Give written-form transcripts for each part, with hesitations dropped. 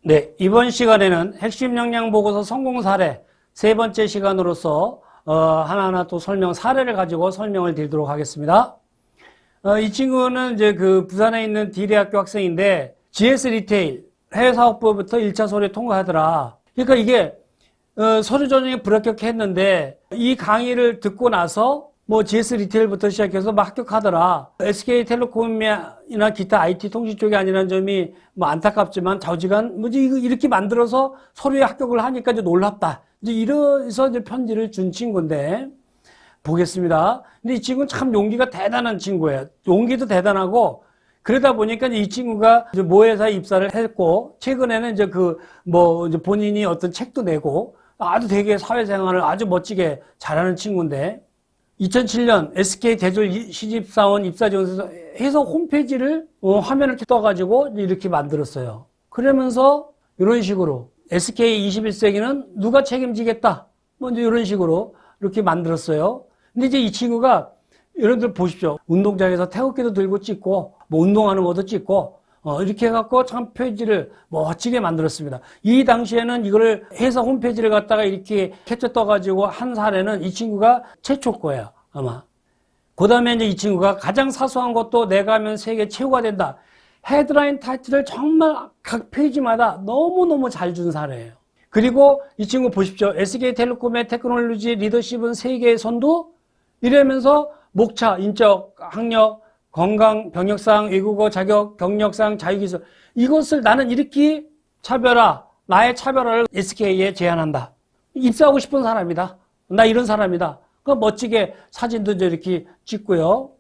네, 이번 시간에는 핵심 역량 보고서 성공 사례 세 번째 시간으로서 하나하나 또 사례를 가지고 설명을 드리도록 하겠습니다. 이 친구는 이제 그 부산에 있는 D대학교 학생인데 GS 리테일 해외 사업부부터 1차 서류 통과하더라. 그러니까 이게 서류 전형에 불합격했는데 이 강의를 듣고 나서 뭐 GS 리테일부터 시작해서 막 합격하더라. SK텔레콤이나 기타 IT 통신 쪽이 아니라는 점이 뭐 안타깝지만 좌우지간 뭐지 이렇게 만들어서 서류에 합격을 하니까 이제 놀랍다. 이제 이래서 이제 편지를 준 친구인데 보겠습니다. 근데 이 친구는 참 용기가 대단한 친구예요. 용기도 대단하고 그러다 보니까 이 친구가 이제 모 회사에 입사를 했고 최근에는 이제 이제 본인이 어떤 책도 내고 아주 되게 사회생활을 아주 멋지게 잘하는 친구인데 2007년 SK 대졸 시집사원 입사지원서에서 회사 홈페이지를 화면을 떠가지고 이렇게 만들었어요. 그러면서 이런 식으로 SK 21세기는 누가 책임지겠다. 뭐 이제 이런 식으로 이렇게 만들었어요. 근데 이제 이 친구가 여러분들 보십시오. 운동장에서 태극기도 들고 찍고 뭐 운동하는 것도 찍고 이렇게 해갖고 참 페이지를 멋지게 만들었습니다. 이 당시에는 이거를 회사 홈페이지를 갖다가 이렇게 캡처 떠가지고 한 사례는 이 친구가 최초일 거예요, 아마. 그 다음에 이제 이 친구가 가장 사소한 것도 내가 하면 세계 최고가 된다. 헤드라인 타이틀을 정말 각 페이지마다 너무너무 잘 준 사례예요. 그리고 이 친구 보십시오. SK텔레콤의 테크놀로지 리더십은 세계의 선두? 이러면서 목차, 인적, 학력, 건강, 병역상, 외국어 자격, 경력상, 자유기술 이것을 나는 이렇게 나의 차별화를 SK에 제안한다. 입사하고 싶은 사람이다. 나 이런 사람이다. 멋지게 사진도 이렇게 찍고요.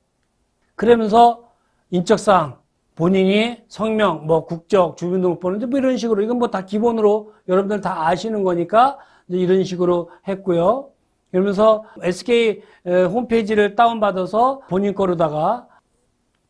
그러면서 인적사항, 본인이 성명, 국적, 주민등록번호 뭐 이런 식으로 이건 뭐 다 기본으로 여러분들 다 아시는 거니까 이런 식으로 했고요. 그러면서 SK 홈페이지를 다운받아서 본인 거로다가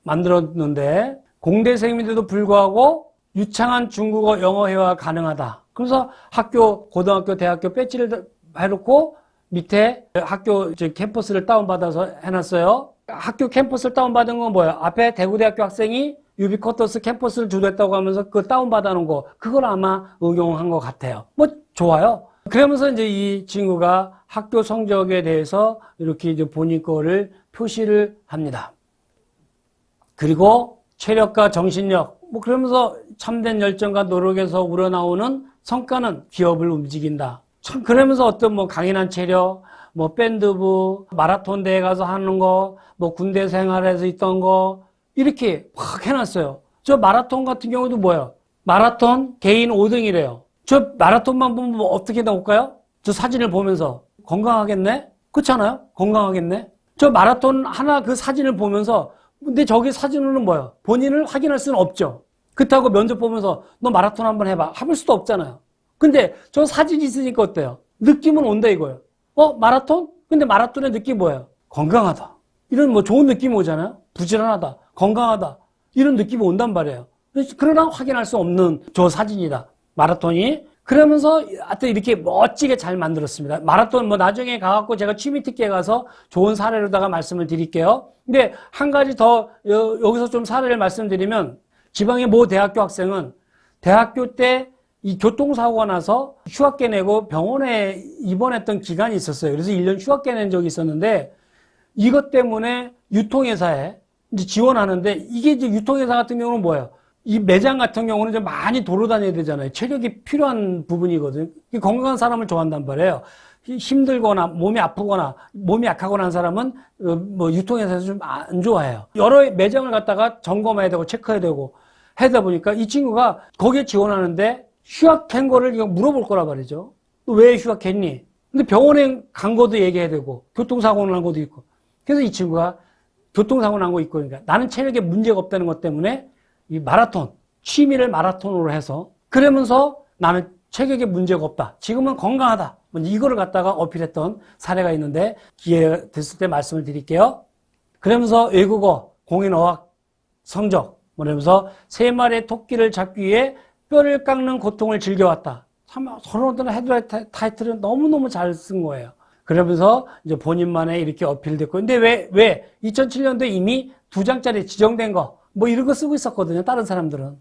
만들었는데 공대생인데도 불구하고 유창한 중국어 영어 회화가 가능하다. 그래서 학교, 고등학교, 대학교 배지를 해놓고 밑에 학교 캠퍼스를 다운받아서 해놨어요. 학교 캠퍼스를 다운받은 건 뭐예요? 앞에 대구대학교 학생이 유비쿼터스 캠퍼스를 주도했다고 하면서 그거 다운받아 놓은 거 그걸 아마 응용한 것 같아요. 뭐 좋아요. 그러면서 이제 이 친구가 학교 성적에 대해서 이렇게 이제 본인 거를 표시를 합니다. 그리고 체력과 정신력, 그러면서 참된 열정과 노력에서 우러나오는 성과는 기업을 움직인다. 참, 그러면서 어떤 강인한 체력, 밴드부, 마라톤 대회 가서 하는 거, 군대 생활에서 있던 거, 이렇게 확 해놨어요. 저 마라톤 같은 경우도 뭐예요? 마라톤 개인 5등이래요. 저 마라톤만 보면 어떻게 나올까요? 저 사진을 보면서 건강하겠네? 그렇잖아요? 건강하겠네? 저 마라톤 하나 그 사진을 보면서 근데 저기 사진으로는 뭐예요? 본인을 확인할 수는 없죠. 그렇다고 면접 보면서 너 마라톤 한번 해봐. 해볼 수도 없잖아요. 근데 저 사진이 있으니까 어때요? 느낌은 온다 이거예요. 마라톤? 근데 마라톤의 느낌이 뭐예요? 건강하다. 이런 좋은 느낌이 오잖아요? 부지런하다. 건강하다. 이런 느낌이 온단 말이에요. 그러나 확인할 수 없는 저 사진이다. 마라톤이. 그러면서 하여튼 이렇게 멋지게 잘 만들었습니다. 마라톤 나중에 가갖고 제가 취미 특기에 가서 좋은 사례로다가 말씀을 드릴게요. 근데 한 가지 더 여기서 좀 사례를 말씀드리면 지방의 모 대학교 학생은 대학교 때 이 교통사고가 나서 휴학계 내고 병원에 입원했던 기간이 있었어요. 그래서 1년 휴학계 낸 적이 있었는데 이것 때문에 유통회사에 이제 지원하는데 이게 이제 유통회사 같은 경우는 뭐예요? 이 매장 같은 경우는 좀 많이 돌아다녀야 되잖아요. 체력이 필요한 부분이거든요. 건강한 사람을 좋아한단 말이에요. 힘들거나 몸이 아프거나 몸이 약하거나 한 사람은 유통회사에서 좀 안 좋아해요. 여러 매장을 갖다가 점검해야 되고 체크해야 되고 하다 보니까 이 친구가 거기에 지원하는데 휴학한 거를 물어볼 거란 말이죠. 왜 휴학했니? 근데 병원에 간 것도 얘기해야 되고 교통사고 난 것도 있고. 그래서 이 친구가 교통사고 난 거 있고 그러니까 나는 체력에 문제가 없다는 것 때문에 이 마라톤, 취미를 마라톤으로 해서 그러면서 나는 체격에 문제가 없다. 지금은 건강하다. 이거를 갖다가 어필했던 사례가 있는데 기회 됐을 때 말씀을 드릴게요. 그러면서 외국어, 공인어학 성적, 그러면서 3마리의 토끼를 잡기 위해 뼈를 깎는 고통을 즐겨왔다. 참 서로들 헤드라인 타이틀은 너무너무 잘 쓴 거예요. 그러면서 이제 본인만의 이렇게 어필됐고 근데 왜 2007년도에 이미 2장짜리 지정된 거 이런 거 쓰고 있었거든요. 다른 사람들은.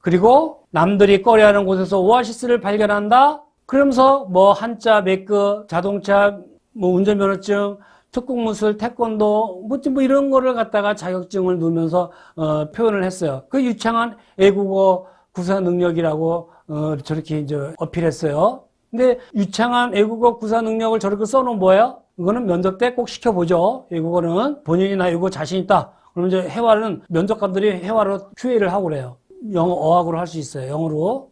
그리고 남들이 꺼려하는 곳에서 오아시스를 발견한다. 그러면서 뭐 한자, 매크, 자동차, 뭐 운전면허증, 특공무술, 태권도, 뭐 이런 거를 갖다가 자격증을 누면서 표현을 했어요. 그 유창한 애국어 구사 능력이라고 저렇게 이제 어필했어요. 근데 유창한 애국어 구사 능력을 저렇게 써놓은 뭐예요? 이거는 면접 때 꼭 시켜보죠. 외국어는 본인이 나 이거 자신 있다. 그러면 이제 회화는 면접관들이 회화로 QA를 하고 그래요. 영어 어학으로 할 수 있어요. 영어로.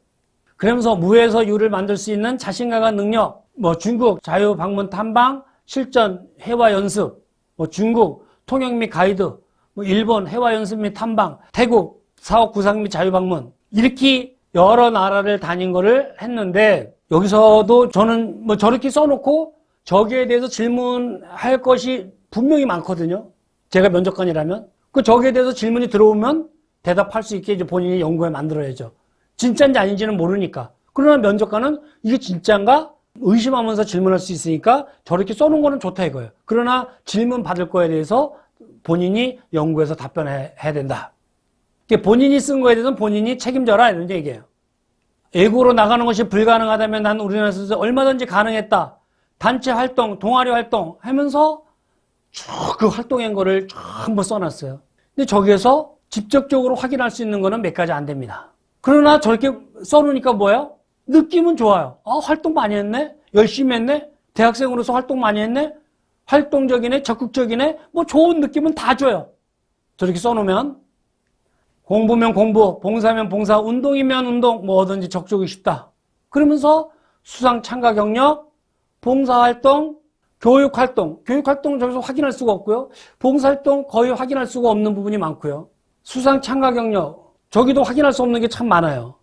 그러면서 무에서 유를 만들 수 있는 자신감과 능력, 뭐 중국 자유 방문 탐방, 실전 회화 연습, 뭐 중국 통역 및 가이드, 뭐 일본 회화 연습 및 탐방, 태국 사업 구상 및 자유 방문, 이렇게 여러 나라를 다닌 거를 했는데, 여기서도 저는 뭐 저렇게 써놓고 저기에 대해서 질문할 것이 분명히 많거든요. 제가 면접관이라면. 그 저기에 대해서 질문이 들어오면 대답할 수 있게 이제 본인이 연구에 만들어야죠. 진짜인지 아닌지는 모르니까. 그러나 면접관은 이게 진짜인가 의심하면서 질문할 수 있으니까 저렇게 써놓은 거는 좋다 이거예요. 그러나 질문 받을 거에 대해서 본인이 연구해서 답변해야 된다. 본인이 쓴 거에 대해서는 본인이 책임져라 이런 얘기예요. 외국으로 나가는 것이 불가능하다면 난 우리나라에서 얼마든지 가능했다. 단체 활동, 동아리 활동 하면서 쭉 그 활동한 거를 쭉 한번 써놨어요. 근데 저기에서 직접적으로 확인할 수 있는 거는 몇 가지 안 됩니다. 그러나 저렇게 써놓으니까 뭐예요? 느낌은 좋아요. 활동 많이 했네? 열심히 했네? 대학생으로서 활동 많이 했네? 활동적이네? 적극적이네? 뭐 좋은 느낌은 다 줘요. 저렇게 써놓으면. 공부면 공부, 봉사면 봉사, 운동이면 운동, 뭐든지 적극이 쉽다. 그러면서 수상 참가 경력, 봉사활동, 교육활동. 교육활동은 저기서 확인할 수가 없고요. 봉사활동 거의 확인할 수가 없는 부분이 많고요. 수상 참가 경력, 저기도 확인할 수 없는 게 참 많아요.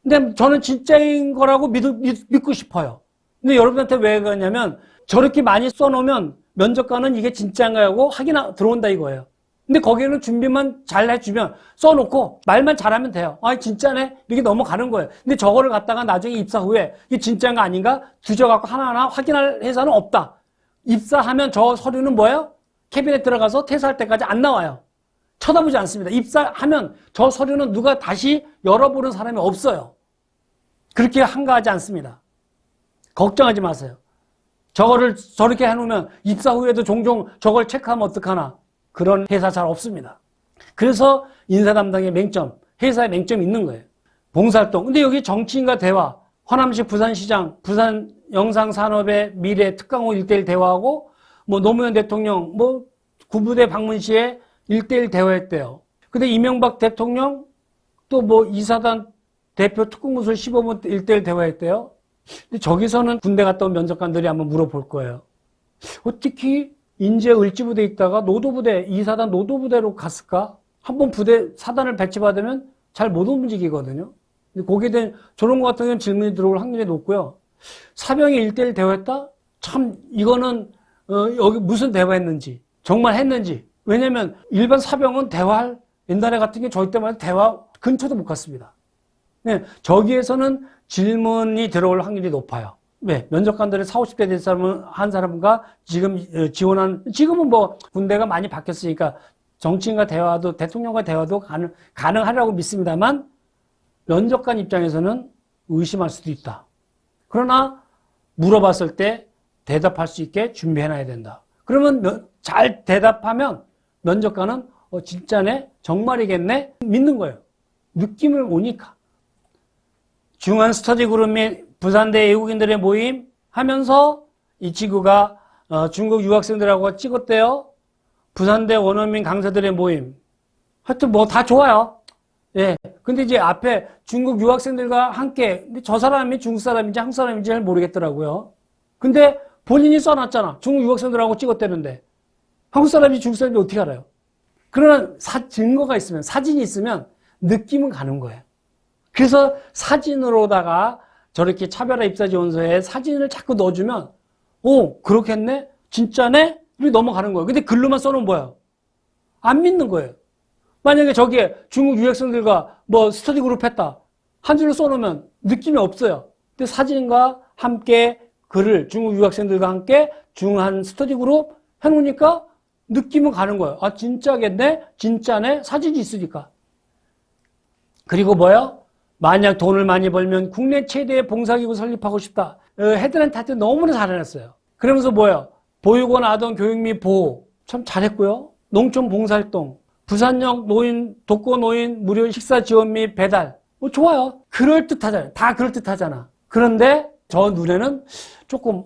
근데 저는 진짜인 거라고 믿고 싶어요. 근데 여러분한테 왜 그러냐면 저렇게 많이 써놓으면 면접관은 이게 진짜인가 하고 확인 들어온다 이거예요. 근데 거기에는 준비만 잘 해주면 써놓고 말만 잘하면 돼요. 진짜네? 이렇게 넘어가는 거예요. 근데 저거를 갖다가 나중에 입사 후에 이게 진짜인가 아닌가 뒤져갖고 하나하나 확인할 회사는 없다. 입사하면 저 서류는 뭐예요? 캐비넷 들어가서 퇴사할 때까지 안 나와요. 쳐다보지 않습니다. 입사하면 저 서류는 누가 다시 열어보는 사람이 없어요. 그렇게 한가하지 않습니다. 걱정하지 마세요. 저거를 저렇게 해놓으면 입사 후에도 종종 저걸 체크하면 어떡하나. 그런 회사 잘 없습니다. 그래서 인사 담당의 맹점, 회사의 맹점이 있는 거예요. 봉사활동. 근데 여기 정치인과 대화, 허남시 부산시장, 부산 영상산업의 미래 특강호 1대1 대화하고 뭐 노무현 대통령, 뭐 구부대 방문 시에 1대1 대화했대요. 근데 이명박 대통령 또 뭐 이사단 대표 특공무술 15분 1대1 대화했대요. 근데 저기서는 군대 갔다 온 면접관들이 한번 물어볼 거예요. 어떻게 인제 을지부대에 있다가 노도부대, 이사단 노도부대로 갔을까? 한번 부대, 사단을 배치받으면 잘 못 움직이거든요. 근데 거기에 대한 저런 것 같은 경우는 질문이 들어올 확률이 높고요. 사병이 1대1 대화했다? 참, 이거는, 여기 무슨 대화했는지, 정말 했는지. 왜냐면 일반 사병은 대화할, 옛날에 같은 게 저희 때마다 대화 근처도 못 갔습니다. 네, 저기에서는 질문이 들어올 확률이 높아요. 네, 면접관들의 40, 50대 된 사람은 한 사람과 지금 지금은 뭐 군대가 많이 바뀌었으니까 정치인과 대화도, 대통령과 대화도 가능하라고 믿습니다만 면접관 입장에서는 의심할 수도 있다. 그러나 물어봤을 때 대답할 수 있게 준비해놔야 된다. 그러면 잘 대답하면 면접관은 진짜네? 정말이겠네? 믿는 거예요. 느낌을 오니까. 중앙 스터디 그룹 및 부산대 외국인들의 모임 하면서 이 친구가 중국 유학생들하고 찍었대요. 부산대 원어민 강사들의 모임. 하여튼 뭐 다 좋아요. 예. 근데 이제 앞에 중국 유학생들과 함께, 근데 저 사람이 중국 사람인지 한국 사람인지 잘 모르겠더라고요. 근데 본인이 써놨잖아. 중국 유학생들하고 찍었대는데. 한국 사람인지 중국 사람인지 어떻게 알아요? 그러나 증거가 있으면, 사진이 있으면 느낌은 가는 거예요. 그래서 사진으로다가 저렇게 차별화 입사지원서에 사진을 자꾸 넣어주면, 그렇겠네? 진짜네? 이렇게 넘어가는 거예요. 근데 글로만 써놓으면 뭐예요? 안 믿는 거예요. 만약에 저기에 중국 유학생들과 뭐 스터디 그룹 했다. 한 줄로 써놓으면 느낌이 없어요. 근데 사진과 함께 글을 중국 유학생들과 함께 중한 스터디 그룹 해놓으니까 느낌은 가는 거예요. 진짜겠네? 진짜네? 사진이 있으니까. 그리고 뭐예요? 만약 돈을 많이 벌면 국내 최대의 봉사기구 설립하고 싶다. 헤드라인한테 너무나 잘해냈어요. 그러면서 뭐예요? 보육원 아동 교육 및 보호 참 잘했고요. 농촌 봉사활동, 부산역 노인 독거 노인 무료 식사 지원 및 배달 뭐 좋아요. 그럴듯하잖아요. 다 그럴듯하잖아. 그런데 저 눈에는 조금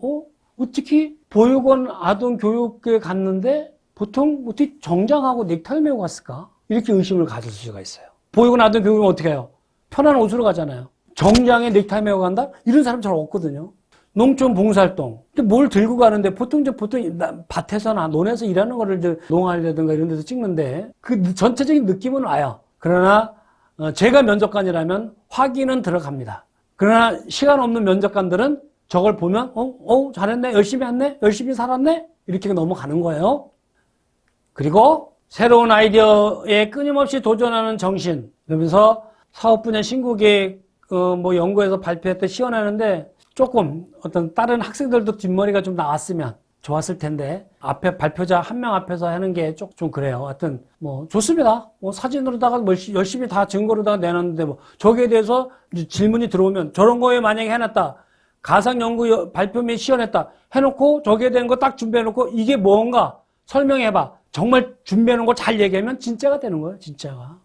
어떻게 보육원 아동 교육에 갔는데 보통 어떻게 정장하고 넥타이 메고 갔을까? 이렇게 의심을 가질 수가 있어요. 보육원 아동 교육은 어떻게 해요? 편한 옷으로 가잖아요. 정장에 넥타이 메고 간다? 이런 사람 잘 없거든요. 농촌 봉사활동. 뭘 들고 가는데 보통 밭에서나 논에서 일하는 거를 이제 농활이라든가 이런 데서 찍는데 그 전체적인 느낌은 와요. 그러나 제가 면접관이라면 확인은 들어갑니다. 그러나 시간 없는 면접관들은 저걸 보면 잘했네, 열심히 했네, 열심히 살았네 이렇게 넘어가는 거예요. 그리고 새로운 아이디어에 끊임없이 도전하는 정신. 그러면서 사업 분야 신구계획 연구에서 발표했던 시연하는데 조금 어떤 다른 학생들도 뒷머리가 좀 나왔으면 좋았을 텐데 앞에 발표자 한 명 앞에서 하는 게 좀 그래요. 하여튼 좋습니다. 사진으로다가 열심히 다 증거로다가 내놨는데 저기에 대해서 질문이 들어오면 저런 거에 만약에 해놨다. 가상 연구 발표 및 시연했다. 해놓고 저기에 대한 거 딱 준비해놓고 이게 뭔가 설명해봐. 정말 준비해놓은 거 잘 얘기하면 진짜가 되는 거예요. 진짜가.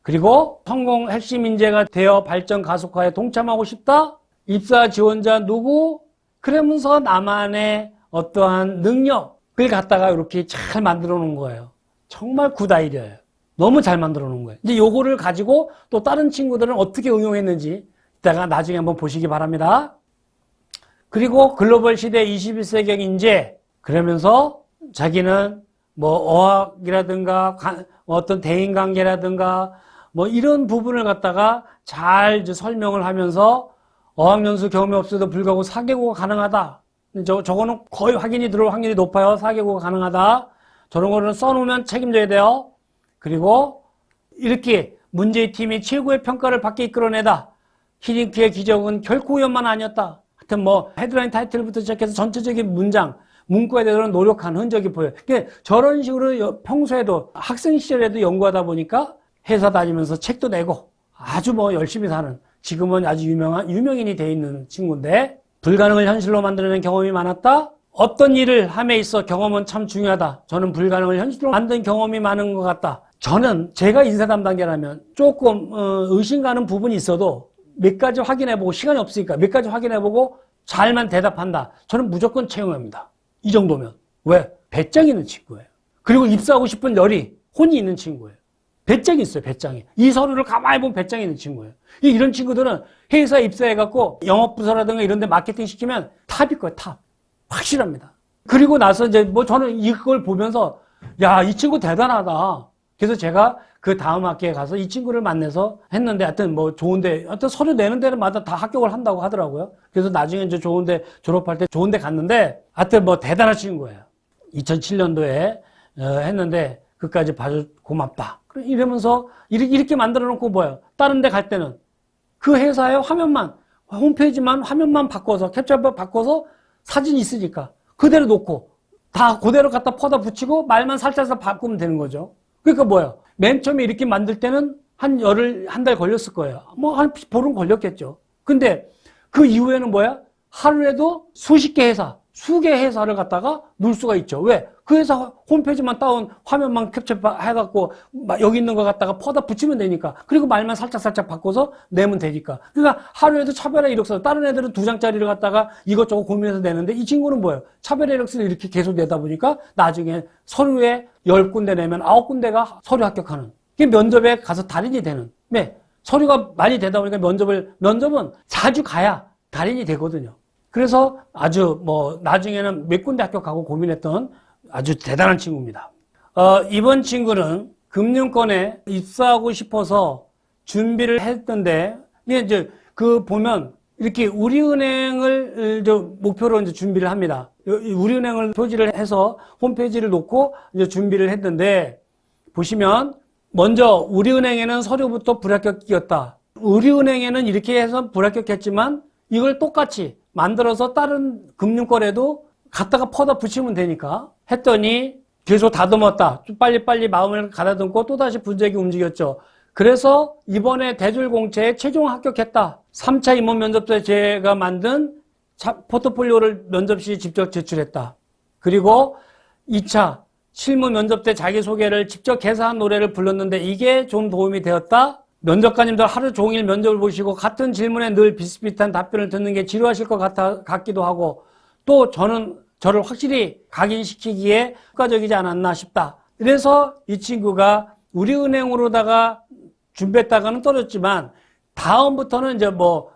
그리고 성공 핵심 인재가 되어 발전 가속화에 동참하고 싶다. 입사 지원자 누구? 그러면서 나만의 어떠한 능력을 갖다가 이렇게 잘 만들어 놓은 거예요. 정말 굿 아이디어예요. 너무 잘 만들어 놓은 거예요. 이제 요거를 가지고 또 다른 친구들은 어떻게 응용했는지 이따가 나중에 한번 보시기 바랍니다. 그리고 글로벌 시대 21세기 인재 그러면서 자기는 어학이라든가 어떤 대인관계라든가 이런 부분을 갖다가 잘 이제 설명을 하면서 어학연수 경험이 없어도 불구하고 4개국어 가능하다. 저거는 거의 확인이 들어올 확률이 높아요. 4개국어 가능하다. 저런 거는 써놓으면 책임져야 돼요. 그리고 이렇게 문제의 팀이 최고의 평가를 받게 이끌어내다. 히딩크의 기적은 결코 우연만 아니었다. 하여튼 헤드라인 타이틀부터 시작해서 전체적인 문구에 대해서는 노력한 흔적이 보여요. 그러니까 저런 식으로 평소에도 학생 시절에도 연구하다 보니까 회사 다니면서 책도 내고 아주 열심히 사는 지금은 아주 유명인이 돼 있는 친구인데 불가능을 현실로 만들어낸 경험이 많았다. 어떤 일을 함에 있어 경험은 참 중요하다. 저는 불가능을 현실로 만든 경험이 많은 것 같다. 저는 제가 인사 담당자라면 조금 의심 가는 부분이 있어도 몇 가지 확인해보고 시간이 없으니까 몇 가지 확인해보고 잘만 대답한다. 저는 무조건 채용합니다. 이 정도면. 왜? 배짱이 있는 친구예요. 그리고 입사하고 싶은 열이 혼이 있는 친구예요. 배짱이 있어요. 배짱이. 이 서류를 가만히 보면 배짱이 있는 친구예요. 이런 친구들은 회사에 입사해갖고 영업부서라든가 이런 데 마케팅 시키면 탑일 거예요. 탑. 확실합니다. 그리고 나서 이제 저는 이걸 보면서 야, 이 친구 대단하다. 그래서 제가 그 다음 학기에 가서 이 친구를 만나서 했는데 하여튼 좋은데 하여튼 서류 내는 데마다 다 합격을 한다고 하더라고요. 그래서 나중에 이제 좋은데 졸업할 때 좋은데 갔는데 하여튼 대단한 친구예요. 2007년도에 했는데 그까지 봐줘 고맙다. 이러면서 이렇게 만들어 놓고 다른 데 갈 때는 그 회사의 홈페이지만 화면만 바꿔서 캡처 바꿔서 사진 있으니까 그대로 놓고 다 그대로 갖다 퍼다 붙이고 말만 살짝 바꾸면 되는 거죠. 그러니까 맨 처음에 이렇게 만들 때는 한 달 걸렸을 거예요. 한 보름 걸렸겠죠. 근데 그 이후에는 하루에도 수십 개 회사, 수개 회사를 갖다가 넣을 수가 있죠. 왜? 그 회사 홈페이지만 따온 화면만 캡처해갖고 여기 있는 거 갖다가 퍼다 붙이면 되니까. 그리고 말만 살짝 바꿔서 내면 되니까. 그러니까 하루에도 차별화 이력서, 다른 애들은 2장짜리를 갖다가 이것저것 고민해서 내는데 이 친구는 차별화 이력서를 이렇게 계속 내다 보니까 나중에 서류에 10군데 내면 9군데가 서류 합격하는. 그게 면접에 가서 달인이 되는. 네. 서류가 많이 되다 보니까 면접은 자주 가야 달인이 되거든요. 그래서 아주 나중에는 몇 군데 합격하고 고민했던 아주 대단한 친구입니다. 이번 친구는 금융권에 입사하고 싶어서 준비를 했던데, 이제 보면 이렇게 우리은행을 목표로 이제 준비를 합니다. 우리은행을 표지를 해서 홈페이지를 놓고 이제 준비를 했는데, 보시면 먼저 우리은행에는 서류부터 불합격이었다. 우리은행에는 이렇게 해서 불합격했지만 이걸 똑같이 만들어서 다른 금융권에도 갖다가 퍼다 붙이면 되니까 했더니 계속 다듬었다. 좀 빨리빨리 마음을 가다듬고 또다시 분석이 움직였죠. 그래서 이번에 대졸공채에 최종 합격했다. 3차 임원 면접 때 제가 만든 포트폴리오를 면접실에 직접 제출했다. 그리고 2차 실무 면접 때 자기소개를 직접 개사한 노래를 불렀는데 이게 좀 도움이 되었다. 면접관님들 하루 종일 면접을 보시고 같은 질문에 늘 비슷비슷한 답변을 듣는 게 지루하실 것 같기도 하고 또 저를 확실히 각인시키기에 효과적이지 않았나 싶다. 그래서 이 친구가 우리은행으로다가 준비했다가는 떨어졌지만 다음부터는 이제 뭐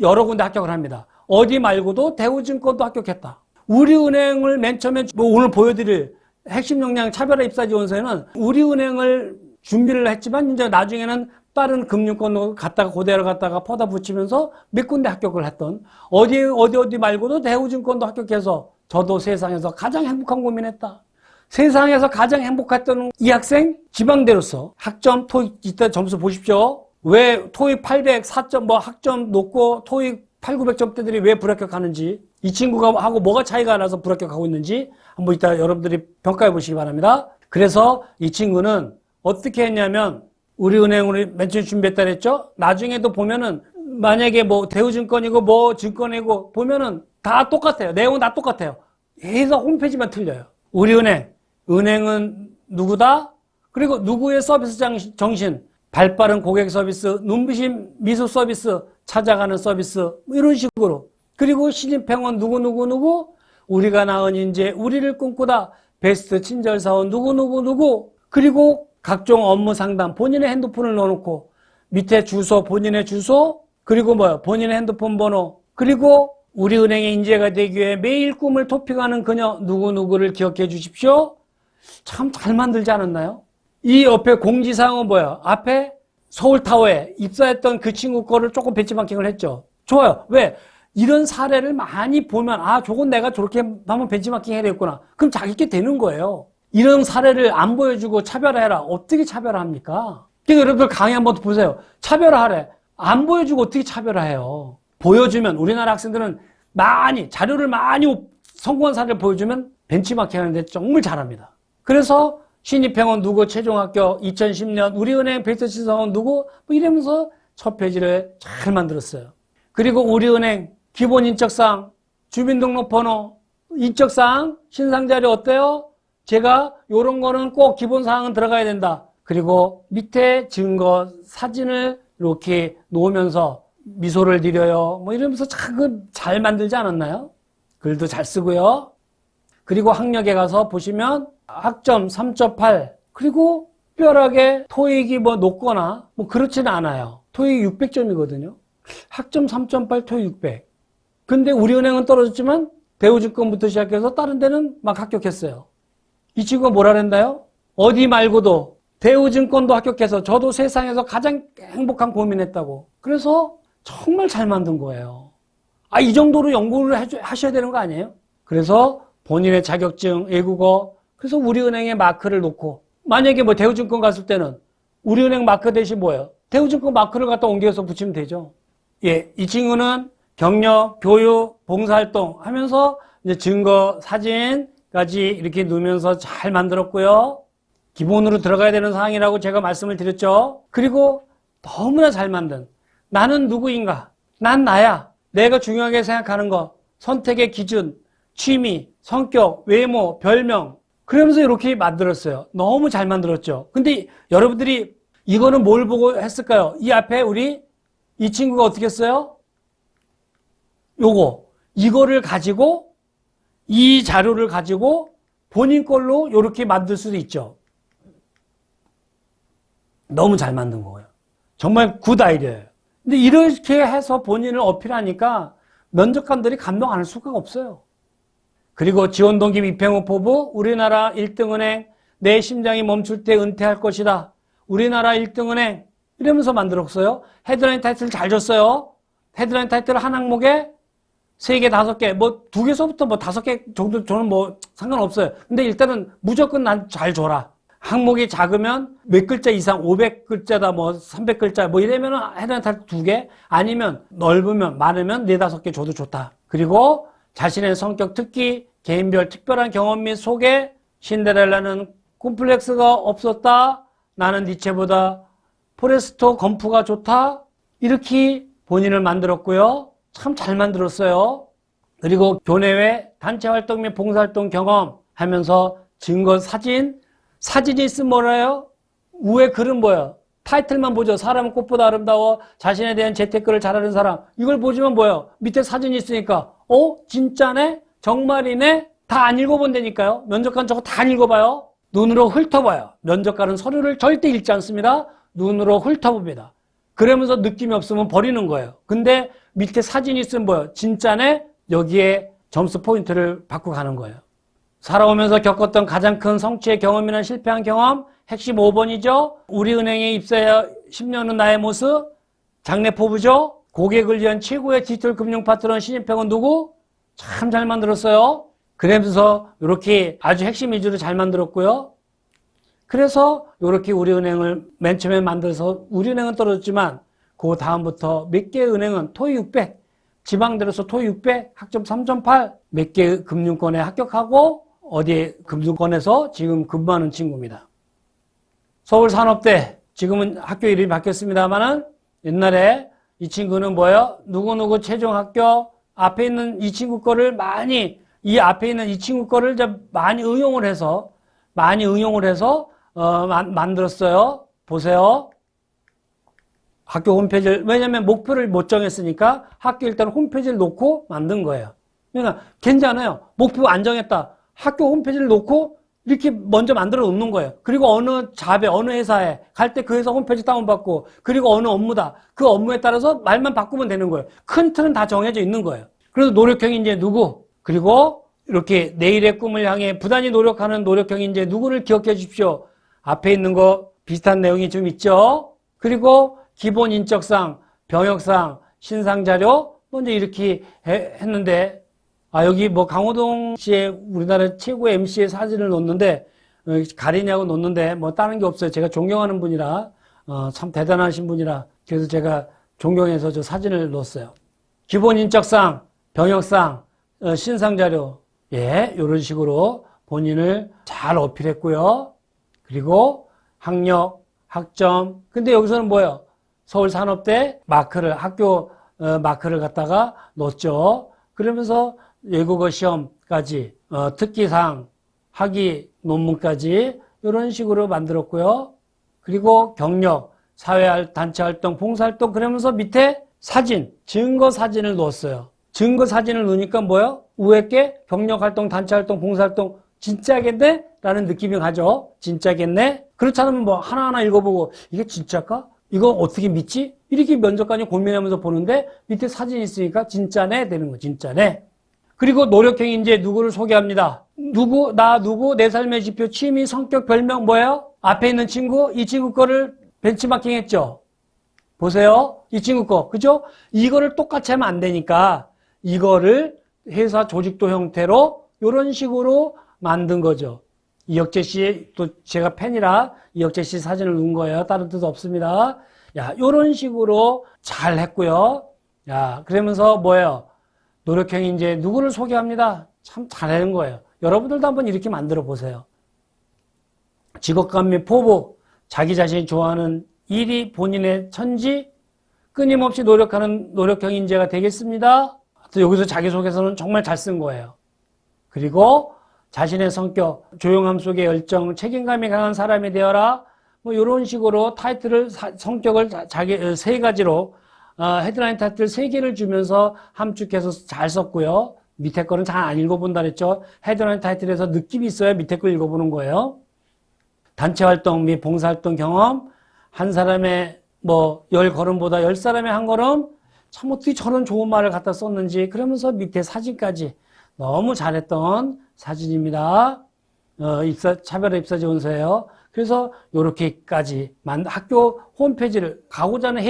여러 군데 합격을 합니다. 어디 말고도 대우증권도 합격했다. 우리은행을 맨 처음에 뭐 오늘 보여드릴 핵심 역량 차별화 입사 지원서에는 우리은행을 준비를 했지만 이제 나중에는 다른 금융권으로 갔다가 고대로 갔다가 퍼다 붙이면서 몇 군데 합격을 했던 어디 말고도 대우증권도 합격해서 저도 세상에서 가장 행복한 고민했다. 세상에서 가장 행복했던 이 학생 지방대로서 학점 토익 이따 점수 보십시오. 왜 토익 800 4점 뭐 학점 높고 토익 8, 900점대들이 왜 불합격하는지 이 친구가 하고 뭐가 차이가 나서 불합격하고 있는지 한번 이따 여러분들이 평가해 보시기 바랍니다. 그래서 이 친구는 어떻게 했냐면 우리은행으로 맨 처음에 준비했다 그랬죠. 나중에도 보면은 만약에 뭐 대우증권이고 뭐 증권이고 보면은 다 똑같아요. 내용은 다 똑같아요. 해서 홈페이지만 틀려요. 우리은행 은행은 누구다? 그리고 누구의 서비스 정신, 발빠른 고객 서비스, 눈부신 미소 서비스, 찾아가는 서비스, 뭐 이런 식으로. 그리고 신입행원 누구, 우리가 낳은 인재, 우리를 꿈꾸다, 베스트 친절사원 누구, 그리고 각종 업무 상담, 본인의 핸드폰을 넣어놓고, 밑에 주소, 본인의 주소, 그리고 뭐요? 본인의 핸드폰 번호, 그리고 우리은행의 인재가 되기 위해 매일 꿈을 토픽하는 그녀, 누구를 기억해 주십시오. 참 잘 만들지 않았나요? 이 옆에 공지사항은 뭐야? 앞에 서울타워에 입사했던 그 친구 거를 조금 벤치마킹을 했죠. 좋아요. 왜? 이런 사례를 많이 보면 저건 내가 저렇게 한번 벤치마킹 해야 되겠구나. 그럼 자기께 되는 거예요. 이런 사례를 안 보여주고 차별화해라. 어떻게 차별화합니까? 그러니까 여러분들 강의 한번 보세요. 차별화하래. 안 보여주고 어떻게 차별화해요? 보여주면 우리나라 학생들은 자료를 많이 성공한 사례를 보여주면 벤치마킹 하는데 정말 잘합니다. 그래서 신입행원 누구 최종 합격 2010년 우리은행 베스트 신사원 누구 뭐 이러면서 첫 페이지를 잘 만들었어요. 그리고 우리은행 기본 인적사항, 주민등록번호, 인적사항, 신상자료 어때요? 제가 요런 거는 꼭 기본사항은 들어가야 된다. 그리고 밑에 증거 사진을 이렇게 놓으면서 미소를 드려요. 뭐 이러면서 잘 만들지 않았나요? 글도 잘 쓰고요. 그리고 학력에 가서 보시면 학점 3.8 그리고 특별하게 토익이 뭐 높거나 뭐 그렇지는 않아요. 토익 600점이거든요. 학점 3.8 토익 600. 근데 우리은행은 떨어졌지만 대우증권부터 시작해서 다른 데는 막 합격했어요. 이 친구가 뭐라 그랬나요? 어디 말고도 대우증권도 합격해서 저도 세상에서 가장 행복한 고민했다고. 그래서 정말 잘 만든 거예요. 이 정도로 연구를 하셔야 되는 거 아니에요? 그래서 본인의 자격증, 외국어, 그래서 우리은행에 마크를 놓고, 만약에 뭐 대우증권 갔을 때는 우리은행 마크 대신 뭐예요? 대우증권 마크를 갖다 옮겨서 붙이면 되죠. 예, 이 친구는 경력, 교육, 봉사활동 하면서 이제 증거, 사진까지 이렇게 넣으면서 잘 만들었고요. 기본으로 들어가야 되는 사항이라고 제가 말씀을 드렸죠. 그리고 너무나 잘 만든 나는 누구인가? 난 나야. 내가 중요하게 생각하는 거, 선택의 기준, 취미, 성격, 외모, 별명 그러면서 이렇게 만들었어요. 너무 잘 만들었죠. 근데 여러분들이 이거는 뭘 보고 했을까요? 이 앞에 이 친구가 어떻게 했어요? 이거를 가지고 이 자료를 가지고 본인 걸로 이렇게 만들 수도 있죠. 너무 잘 만든 거예요. 정말 굿 아이디어예요. 근데 이렇게 해서 본인을 어필하니까 면접관들이 감동 안 할 수가 없어요. 그리고 지원동기 입행후 포부 우리나라 1등은행 내 심장이 멈출 때 은퇴할 것이다. 우리나라 1등은행 이러면서 만들었어요. 헤드라인 타이틀 잘 줬어요. 헤드라인 타이틀 한 항목에 3개, 5개, 뭐 2개서부터 뭐 5개 정도 저는 뭐 상관없어요. 근데 일단은 무조건 난 잘 줘라. 항목이 작으면 몇 글자 이상 500글자다 뭐 300글자 뭐 이러면은 헤드라인 타이틀 2개 아니면 넓으면 많으면 4, 5개 줘도 좋다. 그리고 자신의 성격 특기, 개인별 특별한 경험 및 소개, 신데렐라는 콤플렉스가 없었다. 나는 니체보다 포레스토 건프가 좋다. 이렇게 본인을 만들었고요. 참 잘 만들었어요. 그리고 교내외 단체활동 및 봉사활동 경험하면서 증거 사진이 있으면 뭐래요? 위에 글은 뭐예요? 타이틀만 보죠. 사람은 꽃보다 아름다워. 자신에 대한 재테크를 잘하는 사람. 이걸 보시면 뭐예요? 밑에 사진이 있으니까 진짜네? 정말이네? 다 안 읽어본다니까요. 면접관 저거 다 안 읽어봐요. 눈으로 훑어봐요. 면접관은 서류를 절대 읽지 않습니다. 눈으로 훑어봅니다. 그러면서 느낌이 없으면 버리는 거예요. 근데 밑에 사진이 있으면 뭐예요? 진짜네? 여기에 점수 포인트를 받고 가는 거예요. 살아오면서 겪었던 가장 큰 성취의 경험이나 실패한 경험, 핵심 5번이죠. 우리은행에 입사해 10년은 나의 모습, 장래 포부죠. 고객을 위한 최고의 디지털 금융 파트너 신입병은 누구? 참 잘 만들었어요. 그러면서 이렇게 아주 핵심 위주로 잘 만들었고요. 그래서 이렇게 우리은행을 맨 처음에 만들어서 우리은행은 떨어졌지만 그 다음부터 몇 개 은행은 토익 600, 지방들에서 토익 600, 학점 3.8 몇 개 금융권에 합격하고 어디에 금융권에서 지금 근무하는 친구입니다. 서울산업대 지금은 학교 이름이 바뀌었습니다만은 옛날에 이 친구는 뭐예요? 누구누구 최종 합격 앞에 있는 이 친구 거를 많이 이 앞에 있는 이 친구 거를 이제 많이 응용을 해서 만들었어요. 보세요. 학교 홈페이지를, 왜냐면 목표를 못 정했으니까 학교 일단 홈페이지를 놓고 만든 거예요. 그러니까 괜찮아요. 목표 안 정했다. 학교 홈페이지를 놓고 이렇게 먼저 만들어 놓는 거예요. 그리고 어느 잡에, 어느 회사에 갈 때 그 회사 홈페이지 다운받고, 그리고 어느 업무다. 그 업무에 따라서 말만 바꾸면 되는 거예요. 큰 틀은 다 정해져 있는 거예요. 그래서 노력형 인재 누구? 그리고 이렇게 내일의 꿈을 향해 부단히 노력하는 노력형 인재 누구를 기억해 주십시오. 앞에 있는 거 비슷한 내용이 좀 있죠. 그리고 기본 인적상, 병역상, 신상자료 먼저 이렇게 했는데 여기 뭐 강호동 씨의 우리나라 최고의 MC의 사진을 놓는데 가리냐고 놓는데 뭐 다른 게 없어요. 제가 존경하는 분이라 참 대단하신 분이라 그래서 제가 존경해서 저 사진을 넣었어요. 기본 인적상, 병역상, 신상자료 이런 식으로 본인을 잘 어필했고요. 그리고 학력, 학점. 근데 여기서는 뭐예요? 서울산업대 마크를 학교 마크를 갖다가 넣었죠. 그러면서 외국어 시험까지 특기상, 학위 논문까지 이런 식으로 만들었고요. 그리고 경력, 사회단체활동, 봉사활동 그러면서 밑에 사진, 증거 사진을 넣었어요. 증거 사진을 넣으니까 뭐예요? 위에 게 경력활동, 단체활동, 봉사활동 진짜겠네? 라는 느낌이 가죠. 진짜겠네? 그렇지 않으면 뭐 하나하나 읽어보고 이게 진짜일까? 이거 어떻게 믿지? 이렇게 면접관이 고민하면서 보는데 밑에 사진이 있으니까 진짜네? 되는 거 진짜네. 그리고 노력형 인재 누구를 소개합니다. 누구? 내 삶의 지표, 취미, 성격, 별명 뭐예요? 앞에 있는 친구, 이 친구 거를 벤치마킹 했죠. 보세요. 이 친구 거. 그죠? 이거를 똑같이 하면 안 되니까 이거를 회사 조직도 형태로 이런 식으로 만든 거죠. 이혁재 씨, 또 제가 팬이라 이혁재 씨 사진을 넣은 거예요. 다른 뜻 없습니다. 이런 식으로 잘 했고요. 그러면서 뭐예요? 노력형 인재 누구를 소개합니다. 참 잘하는 거예요. 여러분들도 한번 이렇게 만들어 보세요. 직업감 및 포부, 자기 자신이 좋아하는 일이 본인의 천지, 끊임없이 노력하는 노력형 인재가 되겠습니다. 여기서 자기소개서는 정말 잘 쓴 거예요. 그리고 자신의 성격, 조용함 속에 열정, 책임감이 강한 사람이 되어라. 뭐 이런 식으로 타이틀을 성격을 자기 세 가지로 헤드라인 타이틀 3개를 주면서 함축해서 잘 썼고요. 밑에 거는 잘 안 읽어본다 그랬죠. 헤드라인 타이틀에서 느낌이 있어야 밑에 걸 읽어보는 거예요. 단체활동 및 봉사활동 경험, 한 사람의 10걸음보다 10사람의 한 걸음, 참 어떻게 저런 좋은 말을 갖다 썼는지, 그러면서 밑에 사진까지 너무 잘했던 사진입니다. 차별화 입사지원서예요. 그래서 요렇게까지 학교 홈페이지를 가고자 하는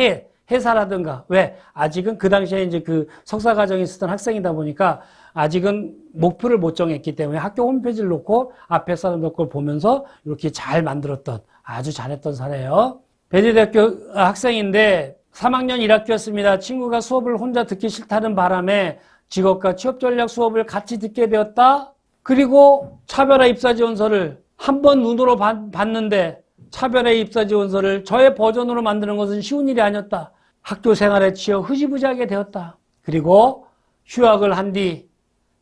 회사라든가, 왜? 아직은 그 당시에 이제 그 석사과정에 있었던 학생이다 보니까 아직은 목표를 못 정했기 때문에 학교 홈페이지를 놓고 앞에 사람들 걸 보면서 이렇게 잘 만들었던 아주 잘했던 사례예요. 배재대학교 학생인데 3학년 1학기였습니다. 친구가 수업을 혼자 듣기 싫다는 바람에 직업과 취업전략 수업을 같이 듣게 되었다. 그리고 차별화 입사지원서를 한 번 눈으로 봤는데 차별의 입사지원서를 저의 버전으로 만드는 것은 쉬운 일이 아니었다. 학교 생활에 치여 흐지부지하게 되었다. 그리고 휴학을 한 뒤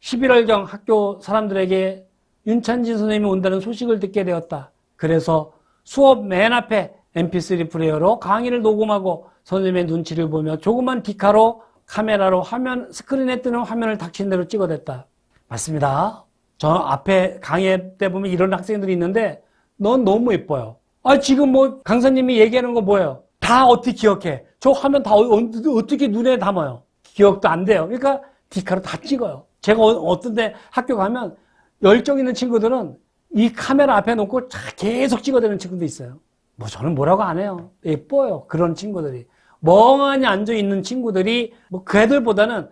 11월경 학교 사람들에게 윤찬진 선생님이 온다는 소식을 듣게 되었다. 그래서 수업 맨 앞에 mp3 플레이어로 강의를 녹음하고 선생님의 눈치를 보며 조그만 디카로 카메라로 화면, 스크린에 뜨는 화면을 닥친 대로 찍어댔다. 맞습니다. 저 앞에 강의 때 보면 이런 학생들이 있는데 넌 너무 예뻐요. 지금 뭐 강사님이 얘기하는 거 뭐예요? 다 어떻게 기억해? 저 화면 다 어떻게 눈에 담아요? 기억도 안 돼요. 그러니까 디카로 다 찍어요. 제가 어떤 데 학교 가면 열정 있는 친구들은 이 카메라 앞에 놓고 계속 찍어대는 친구도 있어요. 뭐 저는 뭐라고 안 해요. 예뻐요. 그런 친구들이. 멍하니 앉아있는 친구들이 뭐 그 애들보다는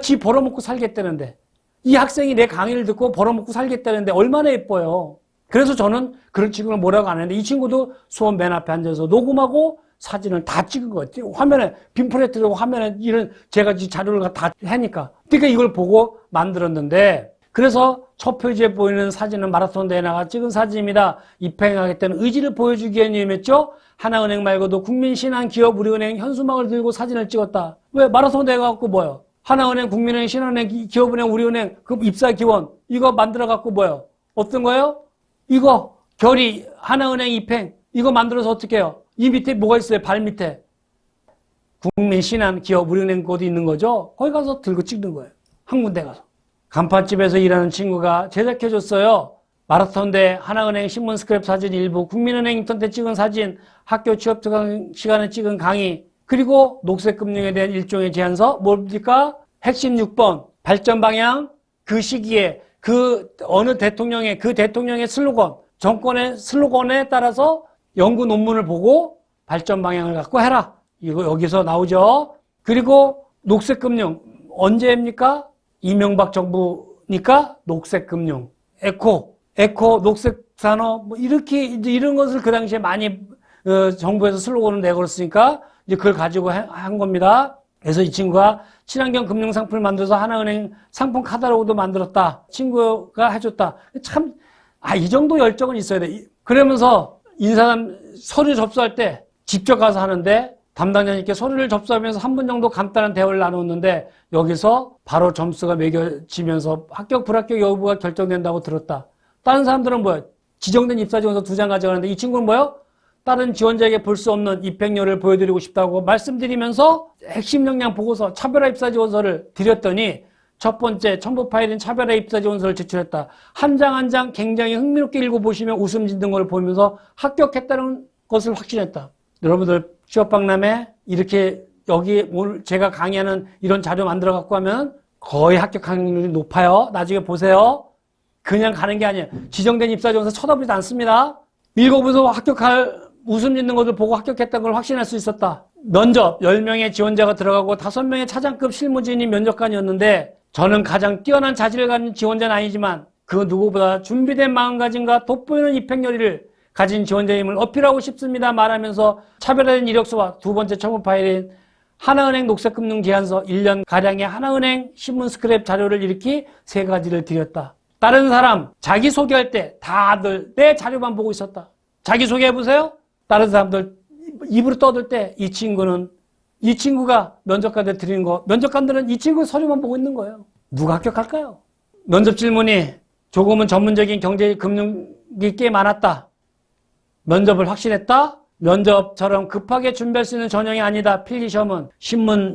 지 벌어먹고 살겠다는데 이 학생이 내 강의를 듣고 벌어먹고 살겠다는데 얼마나 예뻐요. 그래서 저는 그런 친구는 뭐라고 안 하는데 이 친구도 수업 맨 앞에 앉아서 녹음하고 사진을 다 찍은 거 같아요. 화면에 빔프레 들고 화면에 이런 제가 자료를 다 하니까 그러니까 이걸 보고 만들었는데 그래서 첫 페이지에 보이는 사진은 마라톤 대회 나가 찍은 사진입니다. 입행하겠다는 의지를 보여주기 위한 의미였죠. 하나은행 말고도 국민신한기업 우리은행 현수막을 들고 사진을 찍었다. 왜? 마라톤 대회 갖고 뭐요? 하나은행, 국민은행, 신한은행, 기업은행, 우리은행 그 입사 기원 이거 만들어 갖고 뭐요? 어떤 거요? 이거 결의 하나은행 입행 이거 만들어서 어떻게 해요? 이 밑에 뭐가 있어요? 발 밑에 국민신한기업 우리은행 코드 있는 거죠. 거기 가서 들고 찍는 거예요. 한 군데 가서. 간판집에서 일하는 친구가 제작해줬어요. 마라톤대, 하나은행 신문 스크랩 사진 일부, 국민은행 인턴 때 찍은 사진, 학교 취업 특강 시간에 찍은 강의, 그리고 녹색금융에 대한 일종의 제안서, 뭡니까? 핵심 6번, 발전 방향, 그 시기에, 어느 대통령의, 그 대통령의 슬로건, 정권의 슬로건에 따라서 연구 논문을 보고 발전 방향을 갖고 해라. 이거 여기서 나오죠. 그리고 녹색금융, 언제입니까? 이명박 정부니까 녹색금융, 에코, 녹색산업, 뭐 이렇게 이런 것을 그 당시에 많이 정부에서 슬로건을 내걸었으니까 이제 그걸 가지고 한 겁니다. 그래서 이 친구가 친환경 금융 상품을 만들어서 하나은행 상품 카탈로그도 만들었다. 친구가 해줬다. 참, 이 정도 열정은 있어야 돼. 그러면서 인사람 서류 접수할 때 직접 가서 하는데 담당자님께 서류를 접수하면서 한 분 정도 간단한 대화를 나눴는데 여기서 바로 점수가 매겨지면서 합격, 불합격 여부가 결정된다고 들었다. 다른 사람들은 뭐야? 지정된 입사지원서 2장 가져가는데 이 친구는 뭐예요? 다른 지원자에게 볼 수 없는 입행료를 보여드리고 싶다고 말씀드리면서 핵심 역량 보고서 차별화 입사지원서를 드렸더니 첫 번째 첨부 파일인 차별화 입사지원서를 제출했다. 한 장 한 장 굉장히 흥미롭게 읽어보시면 웃음 짓는 걸 보면서 합격했다는 것을 확신했다. 여러분들 취업박람회 이렇게 여기 오늘 제가 강의하는 이런 자료 만들어 갖고 하면 거의 합격 확률이 높아요. 나중에 보세요. 그냥 가는 게 아니에요. 지정된 입사지원서 쳐다보지 않습니다. 읽어보면서 합격할 웃음 짓는 것을 보고 합격했다는 걸 확신할 수 있었다. 면접 10명의 지원자가 들어가고 5명의 차장급 실무진이 면접관이었는데 저는 가장 뛰어난 자질을 가진 지원자는 아니지만 그 누구보다 준비된 마음가짐과 돋보이는 입행열의를 가진 지원자임을 어필하고 싶습니다. 말하면서 차별화된 이력서와 두 번째 첨부 파일인 하나은행 녹색금융 제안서 1년가량의 하나은행 신문 스크랩 자료를 이렇게 3가지를 드렸다. 다른 사람 자기소개할 때 다들 내 자료만 보고 있었다. 자기소개해보세요. 다른 사람들 입으로 떠들 때 이 친구가 면접관한테 드리는 거 면접관들은 이 친구 서류만 보고 있는 거예요. 누가 합격할까요? 면접 질문이 조금은 전문적인 경제 금융이 꽤 많았다. 면접을 확신했다? 면접처럼 급하게 준비할 수 있는 전형이 아니다. 필기시험은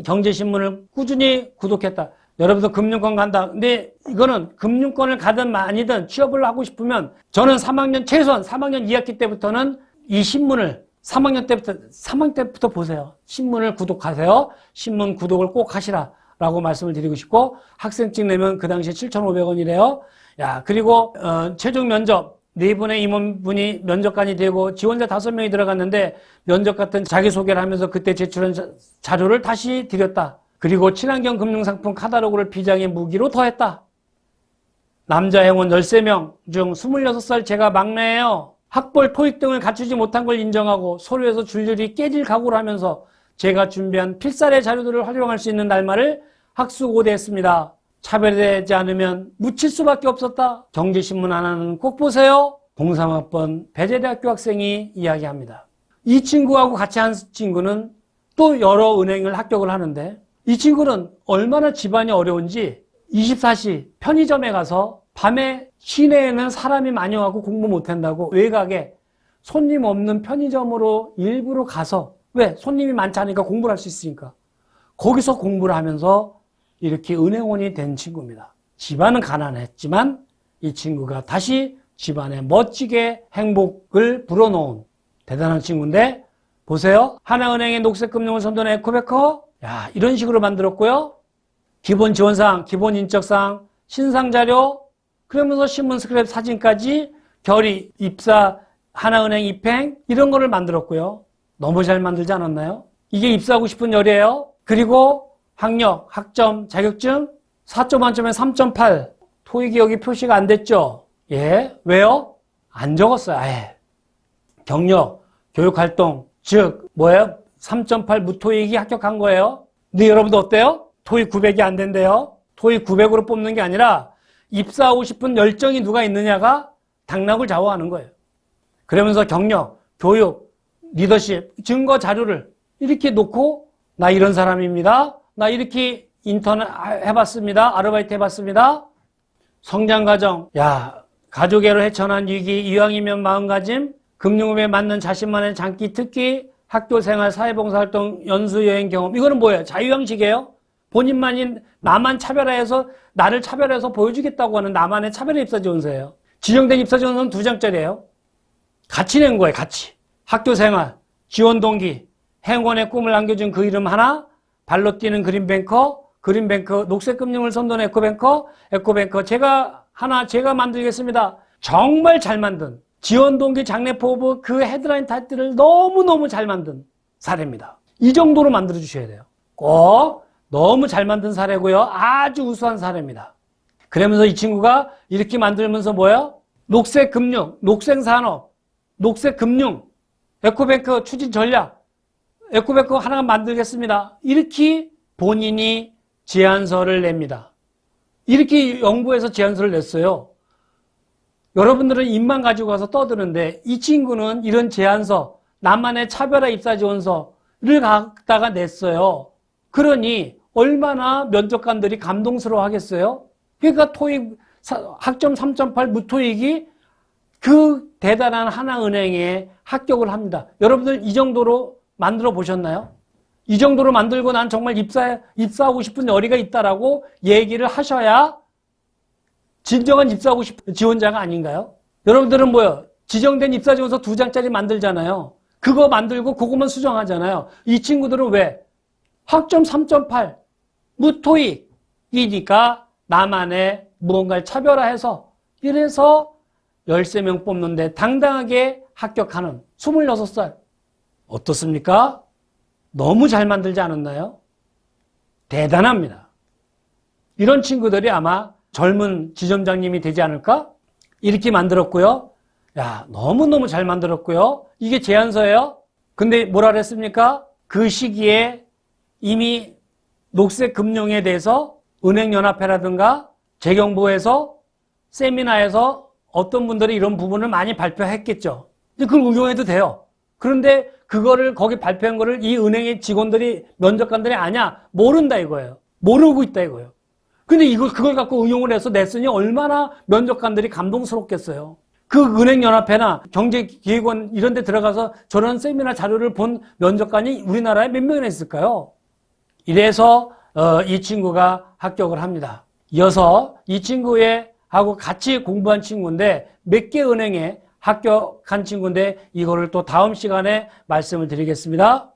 경제신문을 꾸준히 구독했다. 여러분도 금융권 간다. 근데 이거는 금융권을 가든 아니든 취업을 하고 싶으면 저는 최소한 3학년 2학기 때부터는 이 신문을 3학년 때부터 보세요. 신문을 구독하세요. 신문 구독을 꼭 하시라. 라고 말씀을 드리고 싶고 학생증 내면 그 당시에 7,500원이래요. 그리고 최종 면접 4분의 임원분이 면접관이 되고 지원자 5명이 들어갔는데 면접 같은 자기소개를 하면서 그때 제출한 자료를 다시 드렸다. 그리고 친환경 금융상품 카탈로그를 비장의 무기로 더했다. 남자 회원 13명 중 26살 제가 막내예요. 학벌, 토익 등을 갖추지 못한 걸 인정하고 서류에서 줄줄이 깨질 각오를 하면서 제가 준비한 필사의 자료들을 활용할 수 있는 날말을 학수고대했습니다. 차별되지 않으면 묻힐 수밖에 없었다. 경제신문 하나는 꼭 보세요. 03학번 배재대학교 학생이 이야기합니다. 이 친구하고 같이 한 친구는 또 여러 은행을 합격을 하는데 이 친구는 얼마나 집안이 어려운지 24시 편의점에 가서 밤에 시내에는 사람이 많이 와서 공부 못한다고 외곽에 손님 없는 편의점으로 일부러 가서 왜? 손님이 많지 않으니까 공부를 할 수 있으니까 거기서 공부를 하면서 이렇게 은행원이 된 친구입니다. 집안은 가난했지만 이 친구가 다시 집안에 멋지게 행복을 불어넣은 대단한 친구인데 보세요. 하나은행의 녹색금융을 선도한 에코베커 야, 이런 식으로 만들었고요. 기본 지원사항, 기본 인적사항, 신상자료 그러면서 신문 스크랩 사진까지 결의, 입사, 하나은행 입행 이런 거를 만들었고요. 너무 잘 만들지 않았나요? 이게 입사하고 싶은 열이에요. 그리고 학력, 학점, 자격증 4점 만점에 3.8 토익이 여기 표시가 안 됐죠? 예, 왜요? 안 적었어요. 아예. 경력, 교육활동, 즉 뭐예요? 3.8 무토익이 합격한 거예요. 근데 여러분도 어때요? 토익 900이 안 된대요. 토익 900으로 뽑는 게 아니라 입사하고 싶은 열정이 누가 있느냐가 당락을 좌우하는 거예요. 그러면서 경력, 교육, 리더십, 증거 자료를 이렇게 놓고 나 이런 사람입니다. 나 이렇게 인턴 해봤습니다. 아르바이트 해봤습니다. 성장과정, 야 가족애로 헤쳐난 위기, 이왕이면 마음가짐, 금융업에 맞는 자신만의 장기, 특기, 학교생활, 사회봉사활동, 연수여행 경험 이거는 뭐예요? 자유형식이에요. 본인만이 나만 차별화해서 나를 차별해서 보여주겠다고 하는 나만의 차별화 입사지원서예요. 지정된 입사지원서는 2장짜리예요. 같이 낸 거예요. 같이. 학교생활, 지원동기, 행원의 꿈을 안겨준 그 이름 하나, 발로 뛰는 그린뱅커, 녹색금융을 선도한 에코뱅커 제가 만들겠습니다. 정말 잘 만든 지원동기 장래포부 그 헤드라인 타이틀을 너무너무 잘 만든 사례입니다. 이 정도로 만들어 주셔야 돼요. 꼭 너무 잘 만든 사례고요. 아주 우수한 사례입니다. 그러면서 이 친구가 이렇게 만들면서 뭐예요? 녹색금융, 녹색산업, 녹색금융, 에코뱅크 추진 전략, 에코뱅크 하나 만들겠습니다. 이렇게 본인이 제안서를 냅니다. 이렇게 연구해서 제안서를 냈어요. 여러분들은 입만 가지고 가서 떠드는데 이 친구는 이런 제안서, 나만의 차별화 입사지원서를 갖다가 냈어요. 그러니 얼마나 면접관들이 감동스러워 하겠어요? 그러니까 토익 학점 3.8 무토익이 그 대단한 하나은행에 합격을 합니다. 여러분들 이 정도로 만들어 보셨나요? 이 정도로 만들고 난 정말 입사하고 싶은 열의가 있다라고 얘기를 하셔야 진정한 입사하고 싶은 지원자가 아닌가요? 여러분들은 뭐요? 지정된 입사지원서 2장짜리 만들잖아요. 그거 만들고 그것만 수정하잖아요. 이 친구들은 왜? 학점 3.8 무토익이니까 나만의 무언가를 차별화해서 이래서 13명 뽑는데 당당하게 합격하는 26살. 어떻습니까? 너무 잘 만들지 않았나요? 대단합니다. 이런 친구들이 아마 젊은 지점장님이 되지 않을까? 이렇게 만들었고요. 야, 너무너무 잘 만들었고요. 이게 제안서예요. 근데 뭐라 그랬습니까? 그 시기에 이미 녹색 금융에 대해서 은행연합회라든가 재경부에서 세미나에서 어떤 분들이 이런 부분을 많이 발표했겠죠. 그걸 응용해도 돼요. 그런데 그거를 거기 발표한 거를 이 은행의 직원들이 면접관들이 아냐 모른다 이거예요. 모르고 있다 이거예요. 근데 그걸 갖고 응용을 해서 냈으니 얼마나 면접관들이 감동스럽겠어요. 그 은행연합회나 경제기획원 이런 데 들어가서 저런 세미나 자료를 본 면접관이 우리나라에 몇 명이나 있을까요? 이래서 이 친구가 합격을 합니다. 이어서 이 하고 같이 공부한 친구인데 몇 개 은행에 합격한 친구인데 이거를 또 다음 시간에 말씀을 드리겠습니다.